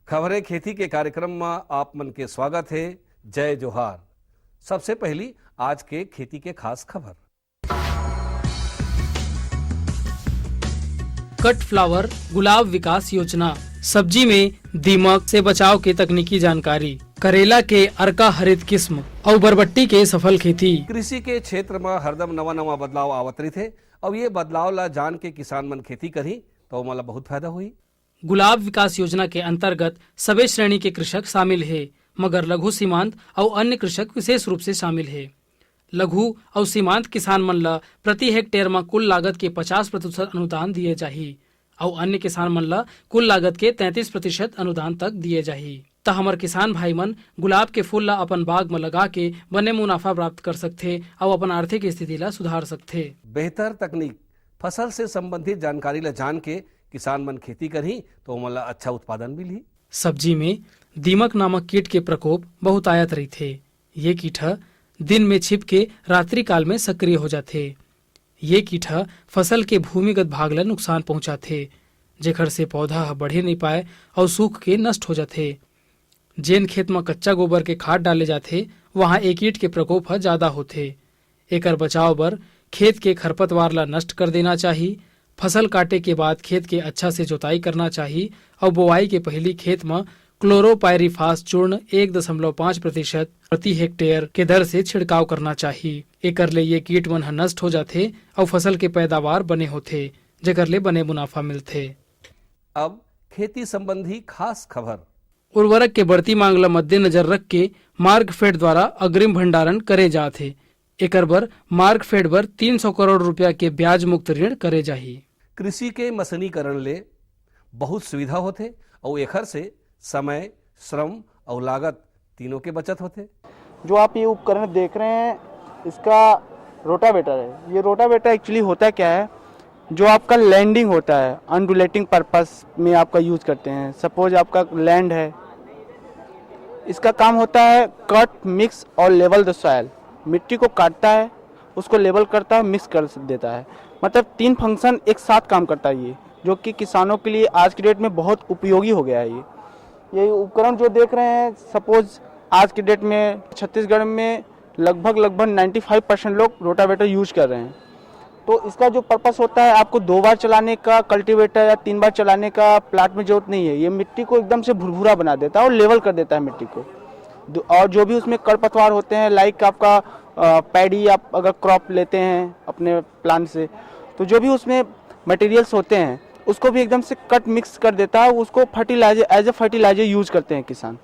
खबरें खेती के कार्यक्रम में आप मन के स्वागत है। जय जोहार। सबसे पहली आज के खेती के खास खबर। कट फ्लावर गुलाब विकास योजना, सब्जी में दीमक से बचाव के तकनीकी जानकारी, करेला के अर्का हरित किस्म और बरबट्टी के सफल खेती। कृषि के क्षेत्र में हरदम नवा नवा बदलाव आवत रही थे और ये बदलाव ला जान के किसान मन खेती करी तो मला बहुत फायदा हुई। गुलाब विकास योजना के अंतर्गत सभी श्रेणी के कृषक शामिल है, मगर लघु सीमांत और अन्य कृषक विशेष रूप से शामिल है। लघु और सीमांत किसान मन ला प्रति हेक्टेयर में कुल लागत के 50% अनुदान दिए जाही और अन्य किसान मन ला कुल लागत के 33% अनुदान तक दिए जाही। त हमर किसान भाई मन गुलाब के फूल ला अपन बाग में लगा के बने मुनाफा प्राप्त कर सकथे और अपन आर्थिक स्थिति ला सुधार सकथे। बेहतर तकनीक, फसल से संबंधित जानकारी ला जान के किसान मन खेती करी तो मला अच्छा उत्पादन मिली। सब्जी में दीमक नामक कीट के प्रकोप बहुत आयत रही थे। ये कीट दिन में छिप के रात्रि काल में सक्रिय हो जाते। ये कीट फसल के भूमिगत भाग ला नुकसान पहुंचाथे, जेखर से पौधा बढ़े नहीं पाए और सूख के नष्ट हो जाते। जेन खेत में कच्चा गोबर के खाद डाले जाते वहाँ एक कीट के प्रकोप ज्यादा होते। एकर बचाव बर खेत के खरपतवार ला नष्ट कर देना चाहिए। फसल काटे के बाद खेत के अच्छा से जोताई करना चाहिए और बुआई के पहली खेत में क्लोरोपायरिफास चूर्ण 1.5% प्रति हेक्टेयर के दर से छिड़काव करना चाहिए। एकर ले ये कीट मन नष्ट हो जाते और फसल के पैदावार बने होते, जेकर ले बने मुनाफा मिलते। अब खेती संबंधी खास खबर। उर्वरक के बढ़ती मांग ला मद्देनजर रख के मार्कफेड द्वारा अग्रिम भंडारण करे जाते। एकर बर मार्कफेड बर 300 करोड़ रुपया के ब्याज मुक्त ऋण करे जाही। कृषि के मशीनीकरण ले बहुत सुविधा होते और एकर से समय, श्रम और लागत तीनों के बचत होते। जो आप ये उपकरण देख रहे हैं इसका रोटावेटर है। ये रोटावेटर एक्चुअली होता क्या है, जो आपका लैंडिंग होता है अनडुलेटिंग पर्पस में आपका यूज करते हैं। सपोज आपका लैंड है, इसका काम होता है कट, मिक्स और लेवल द सॉइल। मिट्टी को काटता है, उसको लेवल करता है, मिक्स कर देता है। मतलब 3 फंक्शन एक साथ काम करता है ये, जो कि किसानों के लिए आज की डेट में बहुत उपयोगी हो गया है। ये उपकरण जो देख रहे हैं, सपोज आज की डेट में छत्तीसगढ़ में लगभग 95% लोग रोटावेटर यूज कर रहे हैं। तो इसका जो पर्पस होता है, आपको 2 बार चलाने का कल्टीवेटर या 3 बार चलाने का प्लाट में जरूरत नहीं है। ये मिट्टी को एकदम से भुरभुरा बना देता है और लेवल कर देता है मिट्टी को। और जो भी उसमें खरपतवार होते हैं, लाइक आपका पैडी, आप अगर क्रॉप लेते हैं अपने प्लांट से, तो जो भी उसमें मटेरियल्स होते हैं उसको भी एकदम से कट मिक्स कर देता है। उसको fertilizer, as a fertilizer use करते हैं किसान।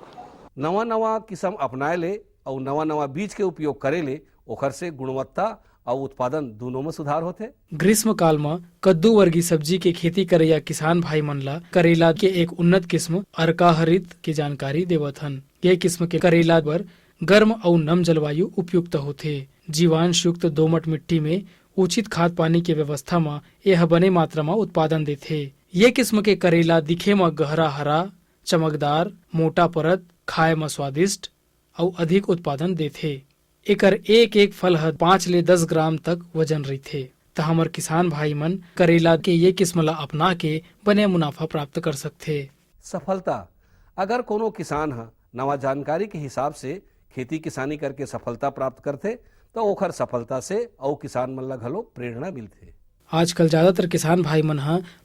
नवा नवा किस्म अपनाए ले और नवा नवा बीज के उपयोग करे ले, ओखर से गुणवत्ता और उत्पादन दोनों में सुधार होते। ग्रीष्म काल में कद्दू वर्गीय सब्जी के खेती करैया किसान भाई मन ला करेला के एक उन्नत किस्म अर्का हरित की जानकारी देवत हन। ये किस्म के करेला पर गर्म और नम जलवायु उपयुक्त होते। जीवांश युक्त दोमट मिट्टी में उचित खाद पानी के व्यवस्था में यह बने मात्रा में उत्पादन देते। ये किस्म के करेला दिखे में गहरा हरा, चमकदार, मोटा परत, खाए में स्वादिष्ट और अधिक उत्पादन देते। एकर एक एक फल 5 ले 10 ग्राम तक वजन रही थे। तो हमर किसान भाई मन करेला के ये किस्म ला अपना के बने मुनाफा प्राप्त कर सकते। सफलता, अगर कोनो किसान नवा जानकारी के हिसाब से खेती किसानी करके सफलता प्राप्त करते तो ओखर सफलता से और किसान मन ला घलो प्रेरणा मिलते। आजकल ज्यादातर किसान भाई मन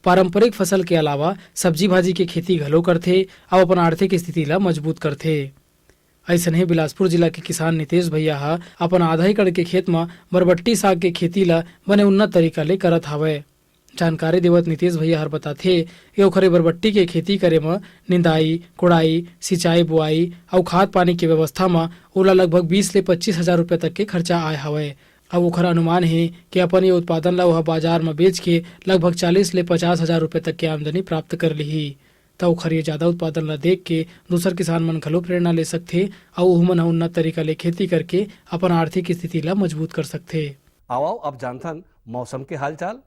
पारंपरिक फसल के अलावा सब्जी भाजी के खेती घलो करथे और अपन आर्थिक स्थिति ला मजबूत करथे। ऐसा ही बिलासपुर जिला के किसान नितेश भैया अपन आधा एकड़ के खेत में बरबट्टी साग के खेती ला बने उन्नत तरीका ले करत हावय। जानकारी देवत नितेश भैया बताथे कि ओखरे बरबट्टी के खेती करे में निंदाई, कोड़ाई, सिंचाई, बुआई और खाद पानी के व्यवस्था में ओला लगभग 20 ले 25 हजार रुपए तक के खर्चा आए हवय। अब ओखर अनुमान है कि अपन ये उत्पादन ला वह बाजार में बेच के लगभग 40 ले 50 हजार रुपए तक के आमदनी प्राप्त कर ली। तो ओखर ये ज्यादा उत्पादन ला देख के दूसर किसान मन घलो प्रेरणा ले सकथे और ओहमन उन्नत तरीका ले खेती करके अपन आर्थिक स्थिति ला मजबूत कर सकथे। आओ अब जानथन मौसम के हालचाल।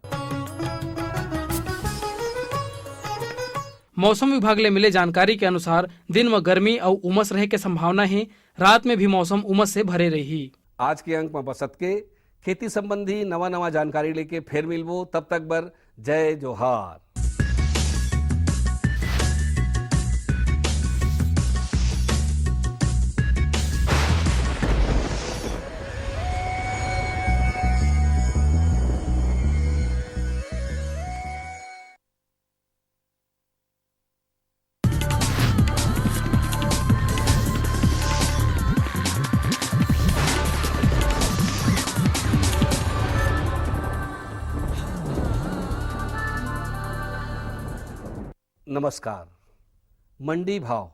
मौसम विभाग ले मिले जानकारी के अनुसार दिन में गर्मी और उमस रहे के संभावना है। रात में भी मौसम उमस से भरे रही। आज के अंक में बसत के खेती संबंधी नवा नवा जानकारी लेके फिर मिलबो। तब तक बर जय जोहार। नमस्कार। मंडी भाव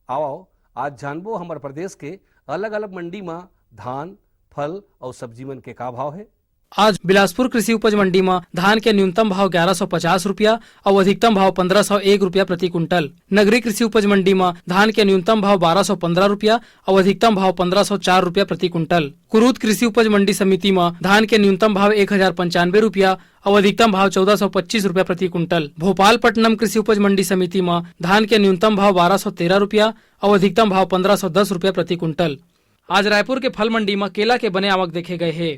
आओ आज जानबो हमारे प्रदेश के अलग अलग मंडी में धान, फल और सब्जी मन के का भाव है। आज बिलासपुर कृषि उपज मंडी में धान के न्यूनतम भाव 1150 रुपया और अधिकतम भाव 1501 रुपया प्रति कुंटल। नगरीय कृषि उपज मंडी में धान के न्यूनतम भाव 1215 रुपया और अधिकतम भाव 1504 रुपया प्रति कुंटल। कुरूद कृषि उपज मंडी समिति में धान के न्यूनतम भाव 1095 रुपया और अधिकतम भाव 1425 रुपया प्रति कुंटल। भोपालपट्टनम कृषि उपज मंडी समिति में धान के न्यूनतम भाव 1213 रुपया और अधिकतम भाव 1510 रुपया प्रति कुंटल। आज रायपुर के फल मंडी में केला के बने आवक देखे गए है।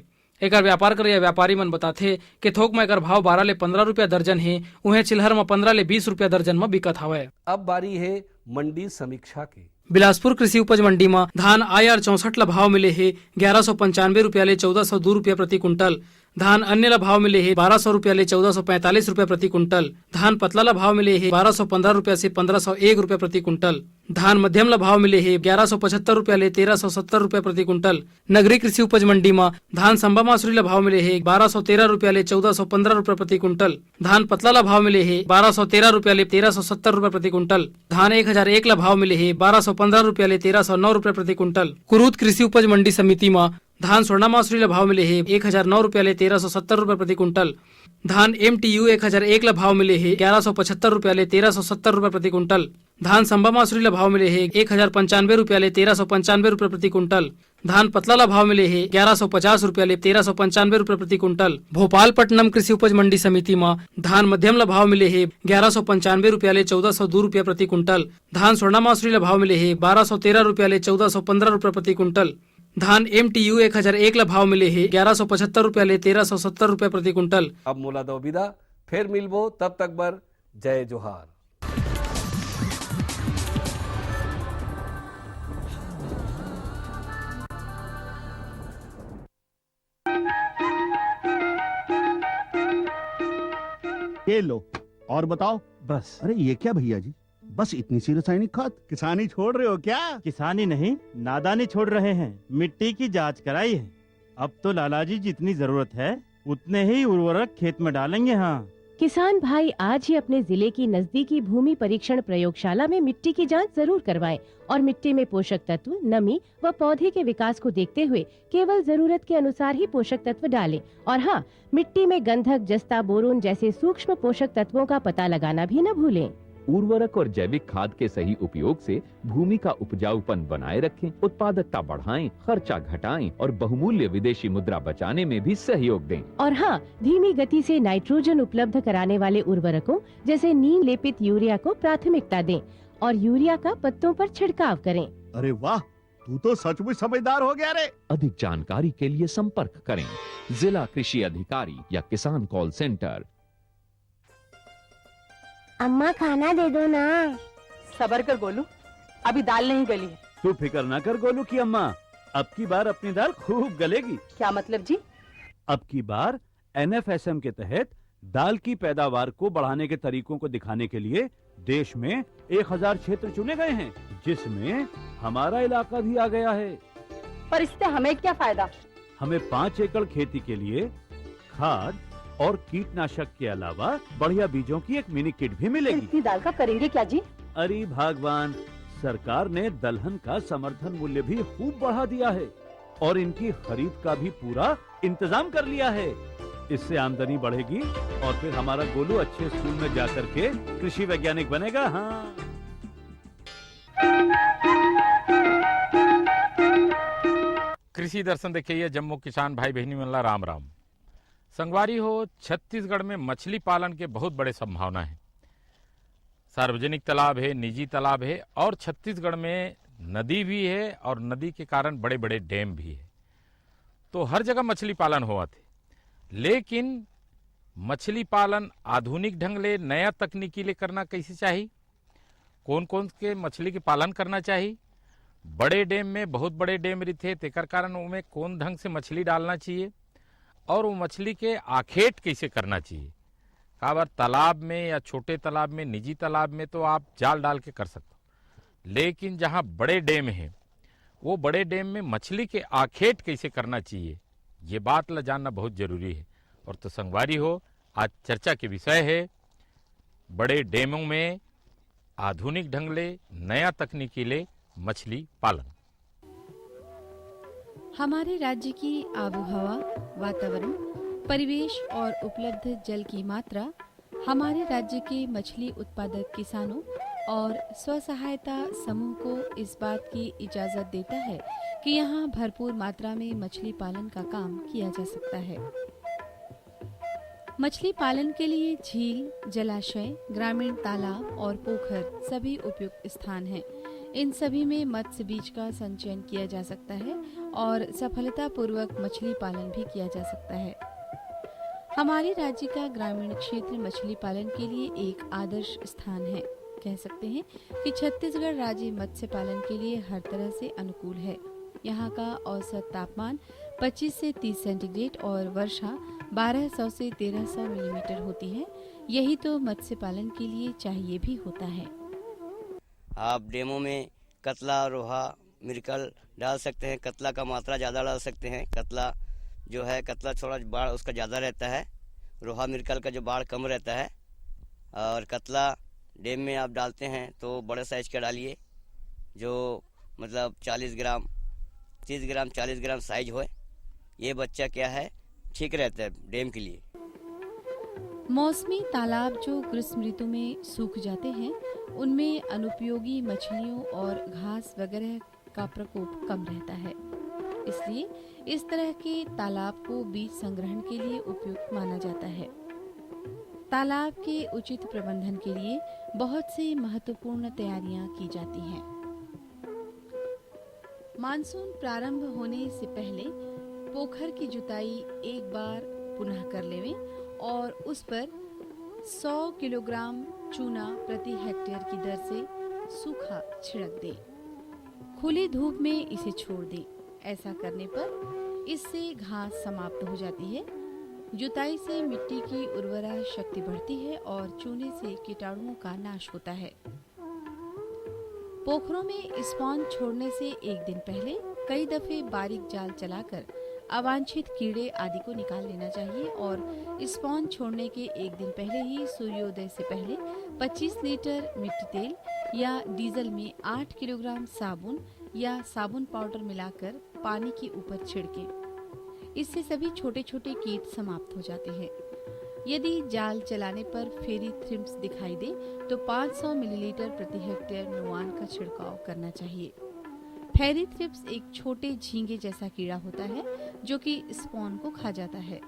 एकर व्यापार करे व्यापारी मन बताथे कि थोक में एकर भाव 12 ले 15 रुपया दर्जन है, उहे चिल्हर में 15 ले 20 रुपया दर्जन में बिकत हवय। अब बारी है मंडी समीक्षा की। बिलासपुर कृषि उपज मंडी में धान IR 64 ला भाव मिले है 1195 रुपया ले 1402 रुपया प्रति कुंटल। धान अन्य ला भाव मिले है 1200 रुपया ले 1445 रुपया प्रति कुंटल। धान पतला ला भाव मिले है 1215 रुपया से 1501 रुपया प्रति कुंटल। धान मध्यम ला भाव मिले है 1175 रुपया ले 1370 रुपया प्रति कुंटल। नगरीय कृषि उपज मंडी में धान संबा मासुरी ला भाव मिले है 1213 रुपया ले 1415 रुपया प्रति कुंटल। धान पतला ला भाव मिले है 1213 रुपया ले 1370 रुपया प्रति कुंटल। धान 1001 ला भाव मिले है 1215 रुपया ले 1309 रुपया प्रति कुंटल। कुरूद कृषि उपज मंडी समिति में धान स्वर्णा मासुरी ला भाव मिले है 1009 रुपया ले 1370 रुपया प्रति कुंटल। धान MTU 1001 ला भाव मिले है 1175 रुपया ले 1370 रुपया प्रति कुंटल। धान संबा मासुरी ला भाव मिले है 1095 रुपया ले 1395 रुपया प्रति कुंटल। धान पतला ला भाव मिले है 1150 रुपया ले 1395 रुपया प्रति कुंटल। भोपालपट्टनम कृषि उपज मंडी समिति में धान मध्यम ला भाव मिले है 1195 रुपया ले 1402 रुपया प्रति कुंटल। धान स्वर्णा मासुरी ला भाव मिले है 1213 रुपया ले 1415 रुपया प्रति कुंटल। धान MTU 1001 ला भाव मिले है 1175 रुपया ले 1370 रुपया प्रति कुंटल। अब मोला दो विदा, फिर मिलबो, तब तक बर जय जोहार। ये लो और बताओ। बस अरे ये क्या भैया जी, बस इतनी सी रासायनिक खाद? किसानी छोड़ रहे हो क्या? किसानी नहीं, नादानी छोड़ रहे हैं। मिट्टी की जांच कराई है। अब तो लालाजी जितनी जरूरत है उतने ही उर्वरक खेत में डालेंगे। हाँ, किसान भाई आज ही अपने जिले की नजदीकी भूमि परीक्षण प्रयोगशाला में मिट्टी की जांच जरूर करवाएं और मिट्टी में पोषक तत्व, नमी व पौधे के विकास को देखते हुए केवल जरूरत के अनुसार ही पोषक तत्व डालें। और हाँ, मिट्टी में गंधक, जस्ता, बोरोन जैसे सूक्ष्म पोषक तत्वों का पता लगाना भी न भूलें। उर्वरक और जैविक खाद के सही उपयोग से भूमि का उपजाऊपन बनाए रखें, उत्पादकता बढ़ाएं, खर्चा घटाएं और बहुमूल्य विदेशी मुद्रा बचाने में भी सहयोग दें। और हाँ, धीमी गति से नाइट्रोजन उपलब्ध कराने वाले उर्वरकों जैसे नीम लेपित यूरिया को प्राथमिकता दें और यूरिया का पत्तों पर छिड़काव करें। अरे वाह, तू तो सचमुच समझदार हो गया रे। अधिक जानकारी के लिए संपर्क करें जिला कृषि अधिकारी या किसान कॉल सेंटर। अम्मा खाना दे दो ना। सबर कर गोलू, अभी दाल नहीं गली है। तू फिक्र ना कर गोलू की अम्मा, अब की बार अपनी दाल खूब गलेगी। क्या मतलब जी? अब की बार NFSM के तहत दाल की पैदावार को बढ़ाने के तरीकों को दिखाने के लिए देश में 1000 क्षेत्र चुने गए हैं, जिसमें हमारा इलाका भी आ गया है। पर इससे हमें क्या फायदा? हमें 5 एकड़ खेती के लिए खाद और कीटनाशक के अलावा बढ़िया बीजों की एक मिनी किट भी मिलेगी। इतनी दाल का करेंगे क्या जी? अरे भगवान, सरकार ने दलहन का समर्थन मूल्य भी खूब बढ़ा दिया है और इनकी खरीद का भी पूरा इंतजाम कर लिया है। इससे आमदनी बढ़ेगी और फिर हमारा गोलू अच्छे स्कूल में जाकर के कृषि वैज्ञानिक बनेगा। हाँ, कृषि दर्शन देखिए जम्मू किसान भाई बहनी मल्ला राम राम। संगवारी हो, छत्तीसगढ़ में मछली पालन के बहुत बड़े संभावना है। सार्वजनिक तालाब है, निजी तालाब है और छत्तीसगढ़ में नदी भी है और नदी के कारण बड़े बड़े डैम भी है। तो हर जगह मछली पालन हुआ थे, लेकिन मछली पालन आधुनिक ढंग ले, नया तकनीकी ले करना कैसे चाहिए, कौन कौन के मछली के पालन करना चाहिए, बड़े डैम में बहुत बड़े डैम रहते तेकर कारण उनमें कौन ढंग से मछली डालना चाहिए और वो मछली के आखेट कैसे करना चाहिए। काबर तालाब में या छोटे तालाब में, निजी तालाब में तो आप जाल डाल के कर सकते हो, लेकिन जहाँ बड़े डैम है वो बड़े डैम में मछली के आखेट कैसे करना चाहिए, ये बात ला जानना बहुत जरूरी है। और तो संगवारी हो, आज चर्चा के विषय है बड़े डैमों में आधुनिक ढंग ले नया तकनीकी ले मछली पालन। हमारे राज्य की आबोहवा, वातावरण, परिवेश और उपलब्ध जल की मात्रा हमारे राज्य के मछली उत्पादक किसानों और स्व सहायता समूह को इस बात की इजाजत देता है कि यहाँ भरपूर मात्रा में मछली पालन का काम किया जा सकता है। मछली पालन के लिए झील, जलाशय, ग्रामीण तालाब और पोखर सभी उपयुक्त स्थान हैं। इन सभी में मत्स्य बीज का संचयन किया जा सकता है और सफलतापूर्वक मछली पालन भी किया जा सकता है। हमारे राज्य का ग्रामीण क्षेत्र मछली पालन के लिए एक आदर्श स्थान है। कह सकते हैं कि छत्तीसगढ़ राज्य मत्स्य पालन के लिए हर तरह से अनुकूल है। यहाँ का औसत तापमान 25 से 30 सेंटीग्रेड और वर्षा 1200 से 1300 मिलीमीटर होती है। यही तो मत्स्य पालन के लिए चाहिए भी होता है। आप डेमो में कतला, रोहा, मिर्कल डाल सकते हैं। कतला का मात्रा ज़्यादा डाल सकते हैं। कतला जो है, कतला थोड़ा बाढ़ उसका ज़्यादा रहता है। रोहा मिर्कल का जो बाढ़ कम रहता है। और कतला डेम में आप डालते हैं तो बड़े साइज का डालिए, जो मतलब 40 ग्राम, 30 ग्राम, 40 ग्राम साइज हो। ये बच्चा क्या है, ठीक रहता है डेम के लिए। मौसमी तालाब जो ग्रीष्म ऋतु में सूख जाते हैं, उनमें अनुपयोगी मछलियों और घास वगैरह का प्रकोप कम रहता है। इसलिए इस तरह के तालाब को बीज संग्रहण के लिए उपयुक्त माना जाता है। तालाब के उचित प्रबंधन के लिए बहुत सी महत्वपूर्ण तैयारियां की जाती हैं। मानसून प्रारंभ होने से पहले पोखर की जुताई एक बार पुनः कर लेवें और उस पर 100 किलोग्राम चूना प्रति हेक्टेयर की दर से सूखा छिड़क दें। खुली धूप में इसे छोड़ दें। ऐसा करने पर इससे घास समाप्त हो जाती है। जुताई से मिट्टी की उर्वरा शक्ति बढ़ती है और चूने से कीटाणुओं का नाश होता है। पोखरों में स्पॉन छोड़ने से एक दिन पहले कई दफे बारीक जाल चलाकर अवांछित कीड़े आदि को निकाल लेना चाहिए और स्पॉन छोड़ने के एक दिन पहले ही सूर्योदय से पहले 25 लीटर मिट्टी तेल या डीजल में 8 किलोग्राम साबुन या साबुन पाउडर मिलाकर पानी के ऊपर छिड़कें। इससे सभी छोटे छोटे कीट समाप्त हो जाते हैं। यदि जाल चलाने पर फेरी थ्रिप्स दिखाई दे तो 500 मिलीलीटर प्रति हेक्टेयर नोआन का छिड़काव करना चाहिए। फेरी थ्रिप्स एक छोटे झींगे जैसा कीड़ा होता है जो कि स्पॉन को खा जाता है।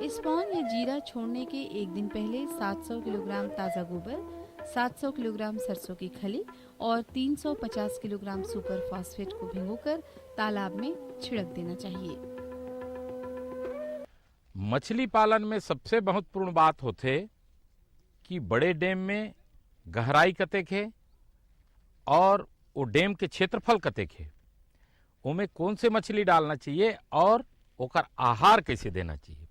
स्पॉन या जीरा छोड़ने के एक दिन पहले 700 किलोग्राम ताज़ा गोबर, 700 किलोग्राम सरसों की खली और 350 किलोग्राम सुपर फॉस्फेट को भिगोकर तालाब में छिड़क देना चाहिए। मछली पालन में सबसे महत्वपूर्ण बात होते कि बड़े डैम में गहराई कतेक है और वो डैम के क्षेत्रफल कतेक है, उनमें कौन से मछली डालना चाहिए और ओकर आहार कैसे देना चाहिए।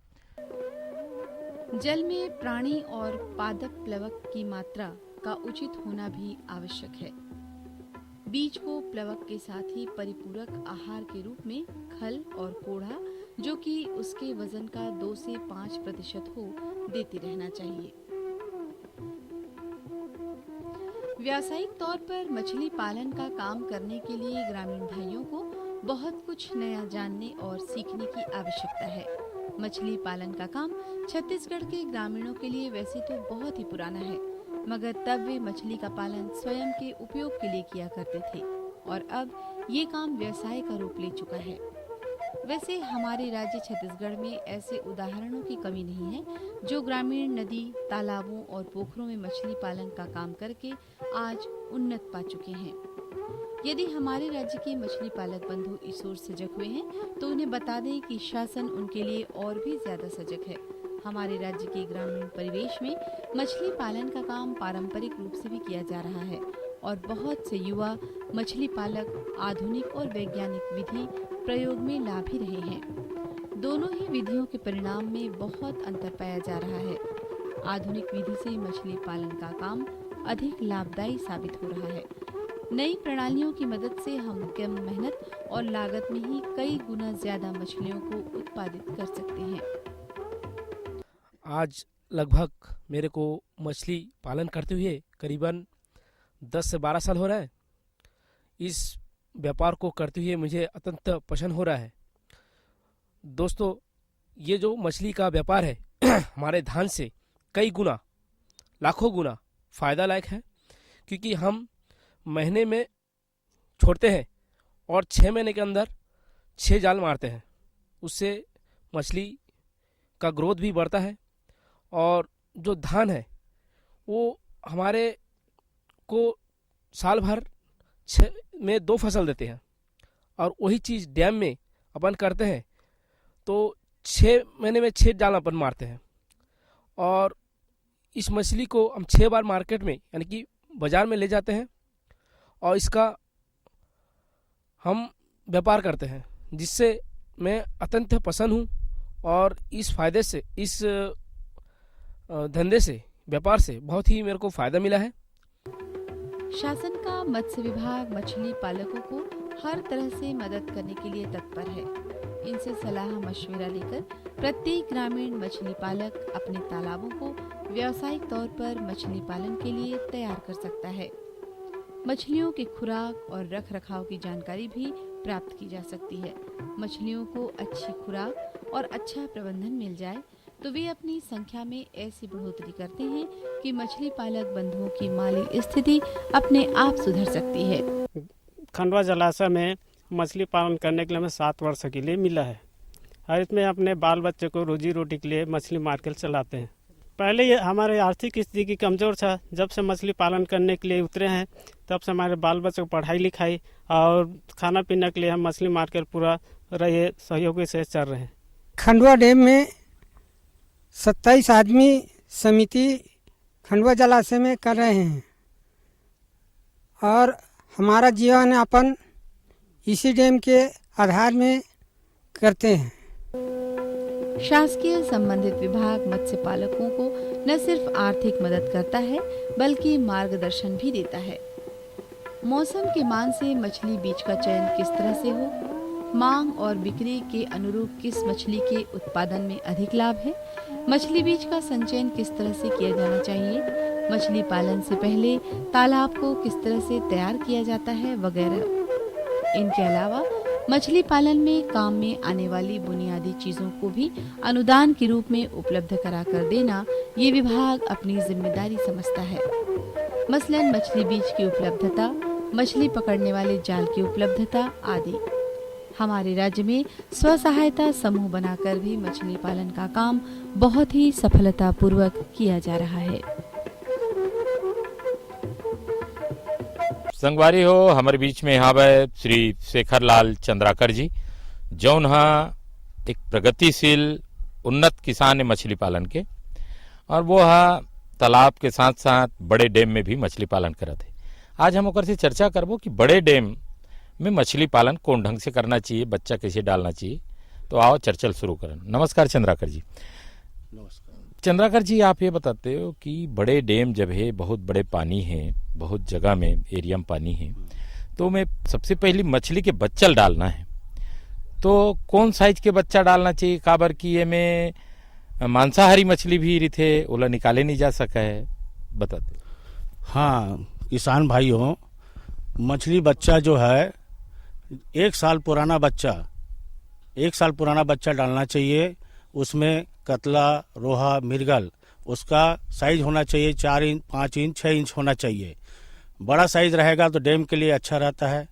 जल में प्राणी और पादप प्लवक की मात्रा का उचित होना भी आवश्यक है। बीज को प्लवक के साथ ही परिपूरक आहार के रूप में खल और कोढ़ा, जो कि उसके वजन का 2 से 5% हो, देते रहना चाहिए। व्यावसायिक तौर पर मछली पालन का काम करने के लिए ग्रामीण भाइयों को बहुत कुछ नया जानने और सीखने की आवश्यकता है। मछली पालन का काम छत्तीसगढ़ के ग्रामीणों के लिए वैसे तो बहुत ही पुराना है, मगर तब वे मछली का पालन स्वयं के उपयोग के लिए किया करते थे और अब ये काम व्यवसाय का रूप ले चुका है। वैसे हमारे राज्य छत्तीसगढ़ में ऐसे उदाहरणों की कमी नहीं है जो ग्रामीण नदी, तालाबों और पोखरों में मछली पालन का काम करके आज उन्नत पा चुके हैं। यदि हमारे राज्य के मछली पालक बंधु इस ओर सजग हुए हैं तो उन्हें बता दें कि शासन उनके लिए और भी ज्यादा सजग है। हमारे राज्य के ग्रामीण परिवेश में मछली पालन का काम पारंपरिक रूप से भी किया जा रहा है और बहुत से युवा मछली पालक आधुनिक और वैज्ञानिक विधि प्रयोग में ला भी रहे हैं। दोनों ही विधियों के परिणाम में बहुत अंतर पाया जा रहा है। आधुनिक विधि से मछली पालन का काम अधिक लाभदायी साबित हो रहा है। नई प्रणालियों की मदद से हम कम मेहनत और लागत में ही कई गुना ज्यादा मछलियों को उत्पादित कर सकते हैं। आज लगभग मेरे को मछली पालन करते हुए करीबन 10 से 12 साल हो रहा है। इस व्यापार को करते हुए मुझे अत्यंत पसंद हो रहा है। दोस्तों, ये जो मछली का व्यापार है हमारे धान से कई गुना, लाखों गुना फ़ायदा लायक है, क्योंकि हम महीने में छोड़ते हैं और 6 महीने के अंदर 6 जाल मारते हैं। उससे मछली का ग्रोथ भी बढ़ता है और जो धान है वो हमारे को साल भर 6 में 2 फसल देते हैं, और वही चीज़ डैम में अपन करते हैं तो 6 महीने में 6 जाल अपन मारते हैं। और इस मछली को हम 6 बार मार्केट में यानी कि बाज़ार में ले जाते हैं और इसका हम व्यापार करते हैं, जिससे मैं अत्यंत पसंद हूँ। और इस फायदे से, इस धंधे से, व्यापार से बहुत ही मेरे को फ़ायदा मिला है। शासन का मत्स्य विभाग मछली पालकों को हर तरह से मदद करने के लिए तत्पर है। इनसे सलाह मशविरा लेकर प्रत्येक ग्रामीण मछली पालक अपने तालाबों को व्यावसायिक तौर पर मछली पालन के लिए तैयार कर सकता है। मछलियों की खुराक और रख रखाव की जानकारी भी प्राप्त की जा सकती है। मछलियों को अच्छी खुराक और अच्छा प्रबंधन मिल जाए तो वे अपनी संख्या में ऐसी बढ़ोतरी करते हैं कि मछली पालक बंधुओं की माली स्थिति अपने आप सुधर सकती है। खंडवा जलाशय में मछली पालन करने के लिए हमें 7 वर्ष के लिए मिला है और इसमें अपने बाल बच्चे को रोजी रोटी के लिए मछली मार्केट चलाते हैं। पहले ये हमारे आर्थिक स्थिति की कमज़ोर था, जब से मछली पालन करने के लिए उतरे हैं तब से हमारे बाल बच्चों को पढ़ाई लिखाई और खाना पीने के लिए हम मछली मार्केट पूरा रहे सहयोगी से चल रहे हैं। खंडवा डैम में 27 आदमी समिति खंडवा जलाशय में कर रहे हैं और हमारा जीवन यापन इसी डैम के आधार में करते हैं। शासकीय संबंधित विभाग मत्स्य पालकों को न सिर्फ आर्थिक मदद करता है बल्कि मार्गदर्शन भी देता है। मौसम के मान से मछली बीज का चयन किस तरह से हो, मांग और बिक्री के अनुरूप किस मछली के उत्पादन में अधिक लाभ है, मछली बीज का संचयन किस तरह से किया जाना चाहिए, मछली पालन से पहले तालाब को किस तरह से तैयार किया जाता है वगैरह। इनके अलावा मछली पालन में काम में आने वाली बुनियादी चीजों को भी अनुदान के रूप में उपलब्ध कराकर देना ये विभाग अपनी जिम्मेदारी समझता है। मसलन मछली बीज की उपलब्धता, मछली पकड़ने वाले जाल की उपलब्धता आदि। हमारे राज्य में स्व सहायता समूह बनाकर भी मछली पालन का काम बहुत ही सफलतापूर्वक किया जा रहा है। संगवारी हो, हमारे बीच में यहाँ है श्री शेखर लाल चंद्राकर जी, जौन एक प्रगतिशील उन्नत किसान है मछली पालन के, और वो तालाब के साथ साथ बड़े डैम में भी मछली पालन करत है। आज हम ओकर से चर्चा करबो कि बड़े डैम में मछली पालन कौन ढंग से करना चाहिए, बच्चा कैसे डालना चाहिए। तो आओ चर्चा शुरू करें। नमस्कार चंद्राकर जी। नमस्कार चंद्राकर जी, आप ये बताते हो कि बड़े डैम जब है, बहुत बड़े पानी है, बहुत जगह में एरिया में पानी है, तो मैं सबसे पहले मछली के बच्चा डालना है तो कौन साइज के बच्चा डालना चाहिए? काबर की ये में मांसाहारी मछली भी रहते, ओला निकाले नहीं जा सका है, बताते। हाँ किसान भाइयों, मछली बच्चा जो है 1 साल पुराना बच्चा डालना चाहिए। उसमें कतला, रोहा, मिर्गल, उसका साइज होना चाहिए 4 इंच, 5 इंच, 6 इंच होना चाहिए। बड़ा साइज रहेगा तो डैम के लिए अच्छा रहता है।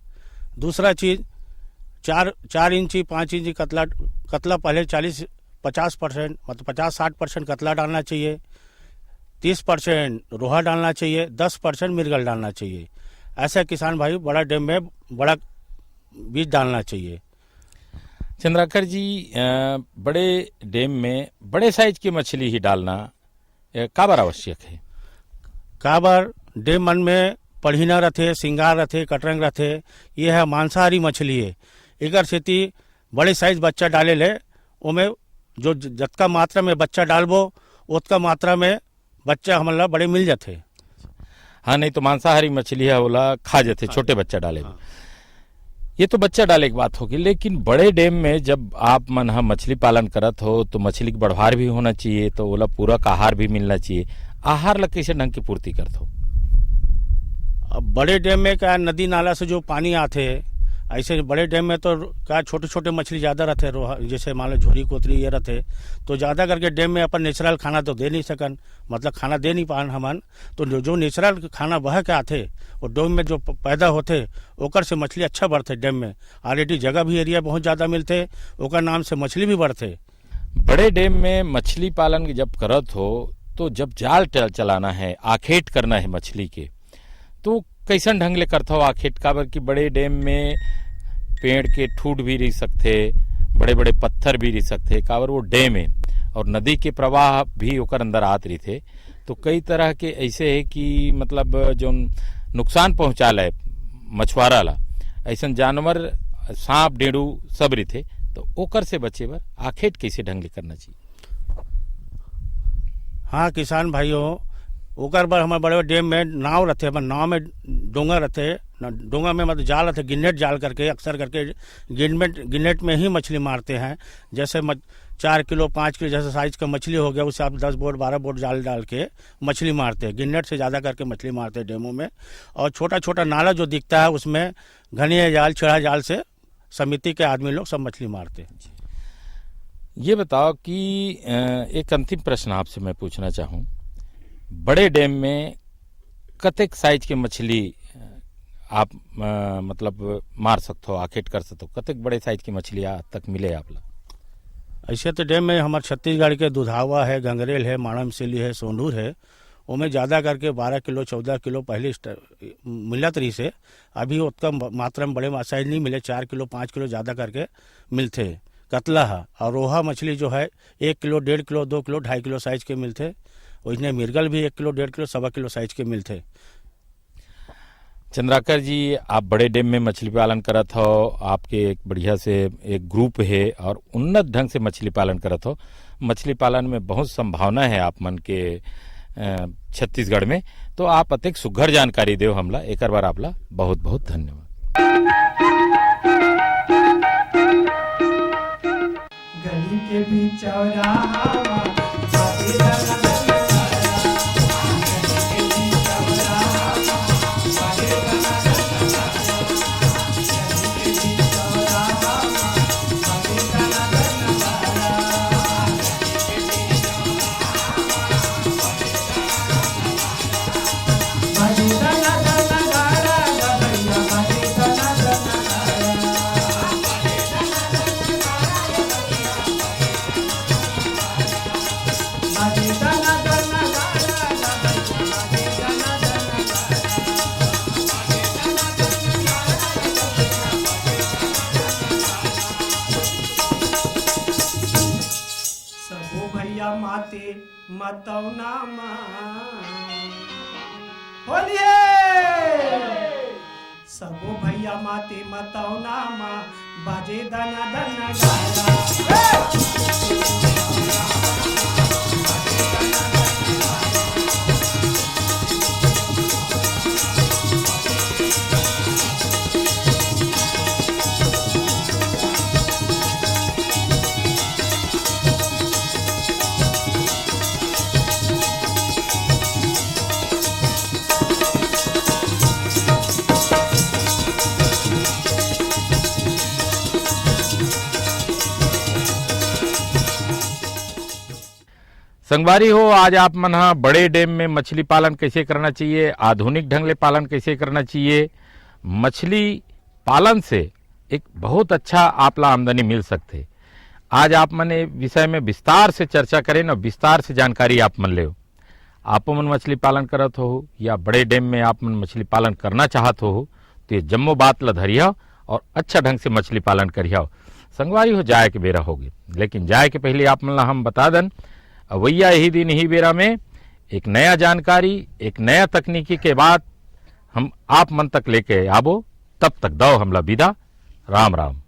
दूसरा चीज़ 4 इंची 5 इंची कतला पहले 50% मतलब 50-60% कतला डालना चाहिए, 30% रोहा डालना चाहिए, 10% मिर्गल डालना चाहिए। ऐसा किसान भाई बड़ा डैम में बड़ा बीज डालना चाहिए। चंद्राकर जी, बड़े डैम में बड़े साइज की मछली ही डालना काबर आवश्यक है? काबर डैम मन में पढ़ीना रहते, सिंगार रहते, कटरंग रहते, ये है मांसाहारी मछली है। एकर सेती बड़े साइज बच्चा डाले ले, ओमे जो जतका मात्रा में बच्चा डालबो उतका मात्रा में बच्चा हमला बड़े मिल जाते। हाँ, नहीं तो मांसाहारी मछली है ओला खा जाते, छोटे बच्चा डाले। ये तो बच्चा डाले की बात होगी, लेकिन बड़े डैम में जब आप मन मछली पालन करत हो तो मछली की बढ़वार भी होना चाहिए, तो ओला पूरक आहार भी मिलना चाहिए। आहार ला कैसे ढंग की पूर्ति करत हो? अब बड़े डैम में क्या नदी नाला से जो पानी आते है, ऐसे बड़े डैम में तो क्या छोटे छोटे मछली ज़्यादा रहते रोहा, जैसे मान लो झोरी कोतरी ये रहते, तो ज़्यादा करके डैम में अपन नेचुरल खाना तो दे नहीं सकन, मतलब खाना दे नहीं पान हमन। तो जो नेचुरल खाना बह के आते और डैम में जो पैदा होते ओकर से मछली अच्छा बढ़ते। डैम में ऑलरेडी जगह भी एरिया बहुत ज़्यादा मिलते, ओकर नाम से मछली भी बढ़ते। बड़े डैम में मछली पालन जब करत हो तो जब जाल चलाना है, आखेट करना है मछली के, तो कैसन ढंग ले करता हो आखेट? काबर कि बड़े डैम में पेड़ के ठूट भी रह सकते, बड़े बड़े पत्थर भी रह सकते, काबर वो डैम है और नदी के प्रवाह भी ओकर अंदर आत रही थे। तो कई तरह के ऐसे है कि मतलब जो नुकसान पहुंचा है मछुआरा ला, ऐसा जानवर सांप डेड़ू सब रही थे, तो ओकर से बचे बर आखेट कैसे ढंग ले करना चाहिए? हाँ किसान भाइयों, ओकर बर हमारे बड़े डैम में नाव रहते, नाव में डोंगा रहते, डोंगा में मतलब जाल रहते, गिन्नेट जाल करके अक्सर करके गिन्नेट में ही मछली मारते हैं। जैसे 4 किलो 5 किलो जैसे साइज का मछली हो गया, उससे आप 10 बोट 12 बोट जाल डाल के मछली मारते हैं। गिन्नेट से ज़्यादा करके मछली मारते हैं डैमों में। और छोटा छोटा नाला जो दिखता है उसमें घनिया जाल छेड़ा जाल से समिति के आदमी लोग सब मछली मारते हैं। ये बताओ कि एक अंतिम प्रश्न आपसे मैं पूछना चाहूँ, बड़े डैम में कतेक साइज के मछली आप मतलब मार सकते हो, आखेट कर सकते हो? कतेक बड़े साइज की मछली आज तक मिले आप लोग? ऐसे तो डैम में हमारे छत्तीसगढ़ के दुधावा है, गंगरेल है, माणमसिली है, सोंढूर है, उनमें ज़्यादा करके 12 किलो 14 किलो पहले मिलत रही से। अभी उतना मात्रा में बड़े साइज नहीं मिले, 4 किलो 5 किलो ज़्यादा करके मिलते। कतला है और रोहा मछली जो है 1 kilo 1.5 kilo 2 kilo 2.5 kilo size के मिलते। उसने मिर्गल भी 1 किलो 1.5 किलो 1.25 किलो साइज के मिलते। चंद्राकर जी, आप बड़े डैम में मछली पालन करत हो, आपके एक बढ़िया से एक ग्रुप है और उन्नत ढंग से मछली पालन करत हो। मछली पालन में बहुत संभावना है आप मन के छत्तीसगढ़ में, तो आप अतिक सुघर जानकारी देव हमला, एक बार आपला बहुत बहुत धन्यवाद। गली के बीच चौराहा मतौना बोलिए सबो भैया माते मतौना माँ बाजे दना दना गाया। संगवारी हो, आज आप मन बड़े डैम में मछली पालन कैसे करना चाहिए, आधुनिक ढंग ले पालन कैसे करना चाहिए, मछली पालन से एक बहुत अच्छा आपला आमदनी मिल सकते। आज आप मन विषय में विस्तार से चर्चा करें ना, विस्तार से जानकारी आप मन ले। आप मन मछली पालन करत हो या बड़े डैम में आप मन मछली पालन करना चाहत हो, तो ये जम्मो बात ला धरिया और अच्छा ढंग से मछली पालन करिया। संगवारी हो, जाए के बेरा होगी, लेकिन जाए के पहले आप मन ला हम बता दें, अवैया यही दिन यही बेरा में एक नया जानकारी, एक नया तकनीकी के बाद हम आप मन तक लेके आबो। तब तक दो हमला विदा। राम राम।